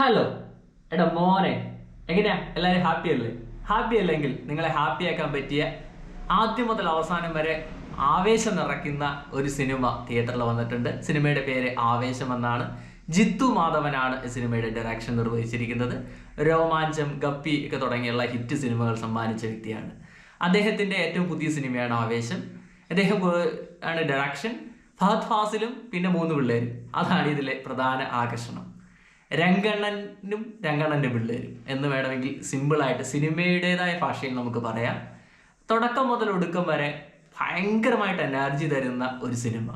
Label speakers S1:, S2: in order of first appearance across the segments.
S1: Hello എടാ മോനെ, എങ്ങനെയാ എല്ലാവരും ഹാപ്പി അല്ലേ? ഹാപ്പി അല്ലെങ്കിൽ നിങ്ങളെ ഹാപ്പിയാക്കാൻ പറ്റിയ ആദ്യം മുതൽ അവസാനം വരെ ആവേശം നിറയ്ക്കുന്ന ഒരു സിനിമ തിയേറ്ററിൽ വന്നിട്ടുണ്ട്. സിനിമയുടെ പേര് ആവേശം എന്നാണ്. ജിത്തു മാധവനാണ് സിനിമയുടെ ഡയറക്ഷൻ നിർവഹിച്ചിരിക്കുന്നത്. രോമാഞ്ചം, ഗപ്പി ഒക്കെ തുടങ്ങിയുള്ള ഹിറ്റ് സിനിമകൾ സമ്മാനിച്ച വ്യക്തിയാണ്. അദ്ദേഹത്തിൻ്റെ ഏറ്റവും പുതിയ സിനിമയാണ് ആവേശം. അദ്ദേഹം ആണ് ഡയറക്ഷൻ. ഫഹദ് ഫാസിലും പിന്നെ 3 പിള്ളേരും, അതാണ് ഇതിലെ പ്രധാന ആകർഷണം. രംഗണ്ണനും രംഗണ്ണൻ്റെ പിള്ളേരും എന്ന് വേണമെങ്കിൽ സിമ്പിളായിട്ട് സിനിമയുടേതായ ഭാഷയിൽ നമുക്ക് പറയാം. തുടക്കം മുതൽ ഒടുക്കം വരെ ഭയങ്കരമായിട്ട് എനർജി തരുന്ന ഒരു സിനിമ.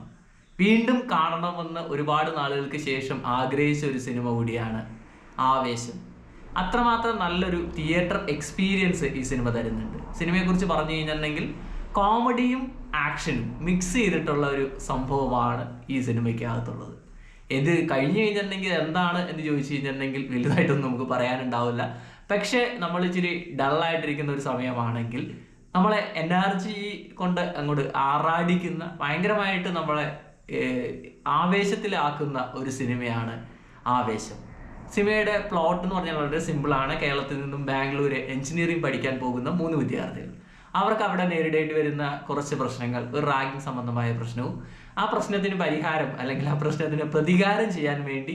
S1: വീണ്ടും കാണണമെന്ന് ഒരുപാട് നാളുകൾക്ക് ശേഷം ആഗ്രഹിച്ച ഒരു സിനിമ കൂടിയാണ് ആവേശം. അത്രമാത്രം നല്ലൊരു തിയേറ്റർ എക്സ്പീരിയൻസ് ഈ സിനിമ തരുന്നുണ്ട്. സിനിമയെക്കുറിച്ച് പറഞ്ഞു കഴിഞ്ഞിട്ടുണ്ടെങ്കിൽ കോമഡിയും ആക്ഷനും മിക്സ് ചെയ്തിട്ടുള്ള ഒരു സംഭവമാണ് ഈ സിനിമയ്ക്കകത്തുള്ളത്. ഇത് കഴിഞ്ഞു കഴിഞ്ഞിട്ടുണ്ടെങ്കിൽ എന്താണ് എന്ന് ചോദിച്ചു കഴിഞ്ഞിട്ടുണ്ടെങ്കിൽ വലുതായിട്ടൊന്നും നമുക്ക് പറയാനുണ്ടാവില്ല. പക്ഷേ നമ്മൾ ഇച്ചിരി ഡള്ളായിട്ടിരിക്കുന്ന ഒരു സമയമാണെങ്കിൽ നമ്മളെ എനർജി കൊണ്ട് അങ്ങോട്ട് ആറാടിക്കുന്ന, ഭയങ്കരമായിട്ട് നമ്മളെ ആവേശത്തിലാക്കുന്ന ഒരു സിനിമയാണ് ആവേശം. സിനിമയുടെ പ്ലോട്ട് എന്ന് പറഞ്ഞാൽ വളരെ സിമ്പിളാണ്. കേരളത്തിൽ നിന്നും ബാംഗ്ലൂർ എഞ്ചിനീയറിംഗ് പഠിക്കാൻ പോകുന്ന 3 വിദ്യാർത്ഥികൾ. അവർക്ക് അവിടെ നേരിടേണ്ടി വരുന്ന കുറച്ച് പ്രശ്നങ്ങൾ, ഒരു റാഗിങ് സംബന്ധമായ പ്രശ്നവും ആ പ്രശ്നത്തിന് പരിഹാരം അല്ലെങ്കിൽ ആ പ്രശ്നത്തിന് പ്രതികാരം ചെയ്യാൻ വേണ്ടി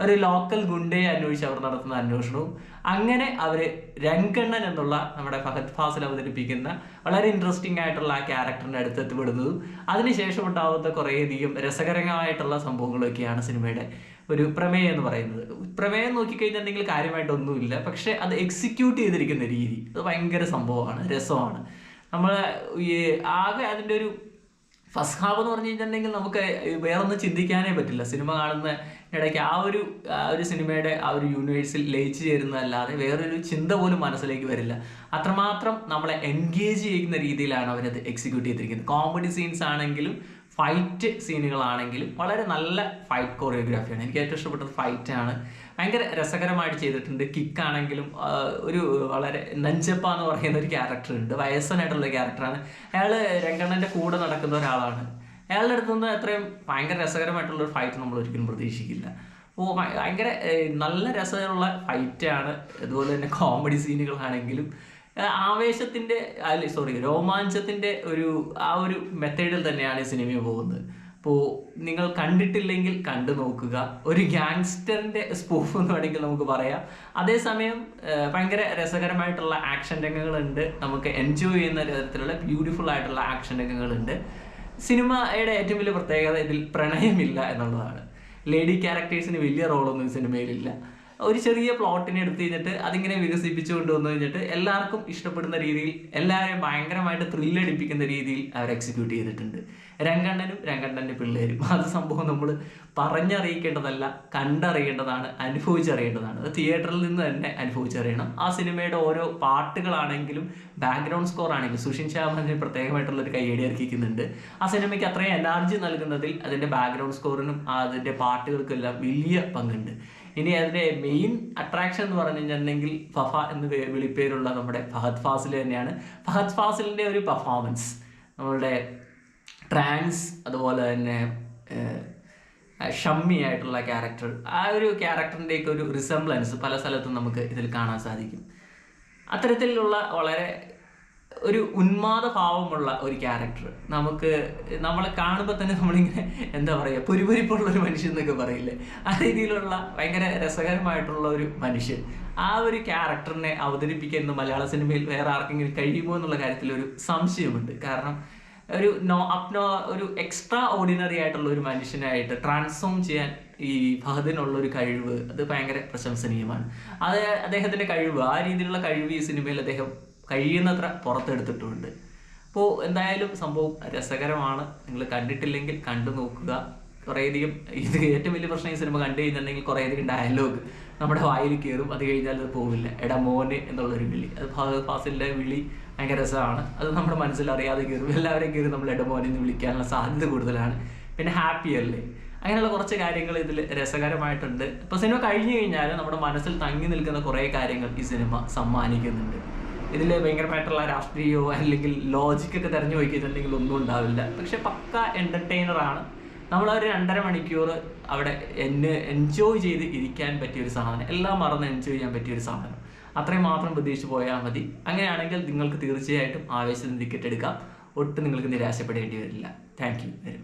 S1: ഒരു ലോക്കൽ ഗുണ്ടയെ അന്വേഷിച്ച് അവർ നടത്തുന്ന അന്വേഷണവും, അങ്ങനെ അവർ രംഗണ്ണൻ എന്നുള്ള നമ്മുടെ ഫഹദ് ഫാസിൽ അവതരിപ്പിക്കുന്ന വളരെ ഇൻട്രസ്റ്റിംഗ് ആയിട്ടുള്ള ആ ക്യാരക്ടറിൻ്റെ അടുത്തെത്തിപ്പെടുന്നതും അതിനുശേഷം ഉണ്ടാകുന്ന കുറേയധികം രസകരമായിട്ടുള്ള സംഭവങ്ങളൊക്കെയാണ് സിനിമയുടെ ഒരു പ്രമേയം എന്ന് പറയുന്നത്. പ്രമേയം നോക്കിക്കഴിഞ്ഞിട്ടുണ്ടെങ്കിൽ കാര്യമായിട്ടൊന്നുമില്ല, പക്ഷെ അത് എക്സിക്യൂട്ട് ചെയ്തിരിക്കുന്ന രീതി അത് ഭയങ്കര സംഭവമാണ്, രസമാണ്. നമ്മൾ ആകെ അതിൻ്റെ ഒരു ഫസ്റ്റ് ഹാഫ് എന്ന് പറഞ്ഞു കഴിഞ്ഞിട്ടുണ്ടെങ്കിൽ നമുക്ക് വേറൊന്നും ചിന്തിക്കാനേ പറ്റില്ല. സിനിമ കാണുന്ന ഇടയ്ക്ക് ആ ഒരു സിനിമയുടെ ആ ഒരു യൂണിവേഴ്സിൽ ലയിച്ചു ചേരുന്നതല്ലാതെ വേറൊരു ചിന്ത പോലും മനസ്സിലേക്ക് വരില്ല. അത്രമാത്രം നമ്മളെ എൻഗേജ് ചെയ്യുന്ന രീതിയിലാണ് അവരത് എക്സിക്യൂട്ട് ചെയ്തിരിക്കുന്നത്. കോമഡി സീൻസ് ആണെങ്കിലും ഫൈറ്റ് സീനുകളാണെങ്കിലും വളരെ നല്ല ഫൈറ്റ് കൊറിയോഗ്രാഫിയാണ്. എനിക്ക് ഏറ്റവും ഇഷ്ടപ്പെട്ടത് ഫൈറ്റാണ്. ഭയങ്കര രസകരമായിട്ട് ചെയ്തിട്ടുണ്ട്. കിക്കാണെങ്കിലും ഒരു വളരെ നഞ്ചപ്പ എന്ന് പറയുന്ന ഒരു ക്യാരക്ടർ ഉണ്ട്. വയസ്സനായിട്ടുള്ള ക്യാരക്ടറാണ്. അയാൾ രംഗണ്ണൻ്റെ കൂടെ നടക്കുന്ന ഒരാളാണ്. അയാളുടെ അടുത്തുനിന്ന് അത്രയും ഭയങ്കര രസകരമായിട്ടുള്ളൊരു ഫൈറ്റ് നമ്മൾ ഒരിക്കലും പ്രതീക്ഷിക്കില്ല. അപ്പോൾ ഭയങ്കര നല്ല രസമുള്ള ഫൈറ്റാണ്. അതുപോലെ തന്നെ കോമഡി സീനുകളാണെങ്കിലും ആവേശത്തിൻ്റെ രോമാഞ്ചത്തിൻ്റെ ആ ഒരു മെത്തേഡിൽ തന്നെയാണ് ഈ സിനിമ പോകുന്നത്. അപ്പോൾ നിങ്ങൾ കണ്ടിട്ടില്ലെങ്കിൽ കണ്ടു നോക്കുക. ഒരു ഗ്യാങ്സ്റ്ററിൻ്റെ സ്പൂഫ് എന്ന് വേണമെങ്കിൽ നമുക്ക് പറയാം. അതേസമയം ഭയങ്കര രസകരമായിട്ടുള്ള ആക്ഷൻ രംഗങ്ങളുണ്ട്. നമുക്ക് എൻജോയ് ചെയ്യുന്ന തരത്തിലുള്ള ബ്യൂട്ടിഫുൾ ആയിട്ടുള്ള ആക്ഷൻ രംഗങ്ങളുണ്ട്. സിനിമയുടെ ഏറ്റവും വലിയ പ്രത്യേകത ഇതിൽ പ്രണയമില്ല എന്നുള്ളതാണ്. ലേഡി ക്യാരക്ടേഴ്സിന് വലിയ റോളൊന്നും ഈ സിനിമയിലില്ല. ഒരു ചെറിയ പ്ലോട്ടിനെ എടുത്ത് കഴിഞ്ഞിട്ട് അതിങ്ങനെ വികസിപ്പിച്ചു കൊണ്ടുവന്നു കഴിഞ്ഞിട്ട് എല്ലാവർക്കും ഇഷ്ടപ്പെടുന്ന രീതിയിൽ, എല്ലാവരെയും ഭയങ്കരമായിട്ട് ത്രില്ലടിപ്പിക്കുന്ന രീതിയിൽ അവർ എക്സിക്യൂട്ട് ചെയ്തിട്ടുണ്ട്. രംഗണ്ണനും രംഗണ്ണൻ്റെ പിള്ളേരും, അത് സംഭവം നമ്മൾ പറഞ്ഞറിയിക്കേണ്ടതല്ല, കണ്ടറിയേണ്ടതാണ്, അനുഭവിച്ചറിയേണ്ടതാണ്. അത് തിയേറ്ററിൽ നിന്ന് തന്നെ അനുഭവിച്ചറിയണം. ആ സിനിമയുടെ ഓരോ പാട്ടുകളാണെങ്കിലും ബാക്ക്ഗ്രൗണ്ട് സ്കോർ ആണെങ്കിലും സുഷിൻ ശ്യാമന് പ്രത്യേകമായിട്ടുള്ളൊരു കയ്യടി അർഹിക്കുന്നുണ്ട്. ആ സിനിമയ്ക്ക് അത്രയും എനർജി നൽകുന്നതിൽ അതിൻ്റെ ബാക്ക്ഗ്രൗണ്ട് സ്കോറിനും അതിൻ്റെ പാട്ടുകൾക്കെല്ലാം വലിയ പങ്കുണ്ട്. ഇനി അതിൻ്റെ മെയിൻ അട്രാക്ഷൻ എന്ന് പറഞ്ഞു കഴിഞ്ഞിട്ടുണ്ടെങ്കിൽ ഫഫ എന്ന് വിളിപ്പേരുള്ള നമ്മുടെ ഫഹദ് ഫാസിൽ തന്നെയാണ്. ഫഹദ് ഫാസിലിൻ്റെ ഒരു പെർഫോമൻസ്, നമ്മളുടെ ട്രാൻസ്, അതുപോലെ തന്നെ ഷമ്മി ആയിട്ടുള്ള ക്യാരക്ടർ, ആ ഒരു ക്യാരക്ടറിൻ്റെയൊക്കെ ഒരു റിസംബ്ലൻസ് പല സ്ഥലത്തും നമുക്ക് ഇതിൽ കാണാൻ സാധിക്കും. അത്തരത്തിലുള്ള വളരെ ഒരു ഉന്മാദ ഭാവമുള്ള ഒരു ക്യാരക്ടർ നമ്മളെ കാണുമ്പോൾ തന്നെ നമ്മളിങ്ങനെ എന്താ പറയുക, പൊരിപ്പൊരിപ്പുള്ളൊരു മനുഷ്യൻ എന്നൊക്കെ പറയില്ലേ, ആ രീതിയിലുള്ള ഭയങ്കര രസകരമായിട്ടുള്ള ഒരു മനുഷ്യൻ. ആ ഒരു ക്യാരക്ടറിനെ അവതരിപ്പിക്കാൻ മലയാള സിനിമയിൽ വേറെ ആർക്കെങ്കിലും കഴിയുമോ എന്നുള്ള കാര്യത്തിൽ ഒരു സംശയമുണ്ട്. കാരണം ഒരു എക്സ്ട്രാ ഓർഡിനറി ആയിട്ടുള്ള ഒരു മനുഷ്യനായിട്ട് ട്രാൻസ്ഫോം ചെയ്യാൻ ഈ ഫഹദിനുള്ളൊരു കഴിവ് അത് ഭയങ്കര പ്രശംസനീയമാണ്. അദ്ദേഹത്തിൻ്റെ കഴിവ്, ആ രീതിയിലുള്ള കഴിവ് ഈ സിനിമയിൽ അദ്ദേഹം കഴിയുന്നത്ര പുറത്തെടുത്തിട്ടുണ്ട്. അപ്പോൾ എന്തായാലും സംഭവം രസകരമാണ്. നിങ്ങൾ കണ്ടിട്ടില്ലെങ്കിൽ കണ്ടു നോക്കുക. കുറേയധികം ഇത് ഏറ്റവും വലിയ പ്രശ്നം, ഈ സിനിമ കണ്ടു കഴിഞ്ഞിട്ടുണ്ടെങ്കിൽ കുറേയധികം ഡയലോഗ് നമ്മുടെ വായിൽ കയറും. അത് കഴിഞ്ഞാൽ അത് പോവില്ല. എടാ മോന് എന്നുള്ളൊരു വിളി, അത് ഫഹദ് ഫാസിലിൻ്റെ വിളി ഭയങ്കര രസമാണ്. അത് നമ്മുടെ മനസ്സിൽ അറിയാതെ കയറും. എല്ലാവരെയും കയറി നമ്മൾ എടാ മോനെ എന്ന് വിളിക്കാനുള്ള സാധ്യത കൂടുതലാണ്. പിന്നെ ഹാപ്പി അല്ലേ, അങ്ങനെയുള്ള കുറച്ച് കാര്യങ്ങൾ ഇതിൽ രസകരമായിട്ടുണ്ട്. ഇപ്പോൾ സിനിമ കഴിഞ്ഞു കഴിഞ്ഞാൽ നമ്മുടെ മനസ്സിൽ തങ്ങി നിൽക്കുന്ന കുറേ കാര്യങ്ങൾ ഈ സിനിമ സമ്മാനിക്കുന്നുണ്ട്. ഇതിൽ ഭയങ്കരമായിട്ടുള്ള രാഷ്ട്രീയമോ അല്ലെങ്കിൽ ലോജിക്കൊക്കെ തിരഞ്ഞു പോയി കഴിഞ്ഞിട്ടുണ്ടെങ്കിൽ ഒന്നും ഉണ്ടാവില്ല. പക്ഷെ പക്ക എൻ്റർടൈനറാണ്. നമ്മൾ ഒരു 2.5 മണിക്കൂർ അവിടെ എൻജോയ് ചെയ്ത് ഇരിക്കാൻ പറ്റിയൊരു സാധനം, എല്ലാം മറന്ന് എൻജോയ് ചെയ്യാൻ പറ്റിയൊരു സാധനം, അത്രയും മാത്രം പ്രതീക്ഷിച്ച് പോയാൽ മതി. അങ്ങനെയാണെങ്കിൽ നിങ്ങൾക്ക് തീർച്ചയായിട്ടും ആവേശത്തിന് ടിക്കറ്റ് എടുക്കാം. ഒട്ടും നിങ്ങൾക്ക് നിരാശപ്പെടേണ്ടി വരില്ല. Thank you very much.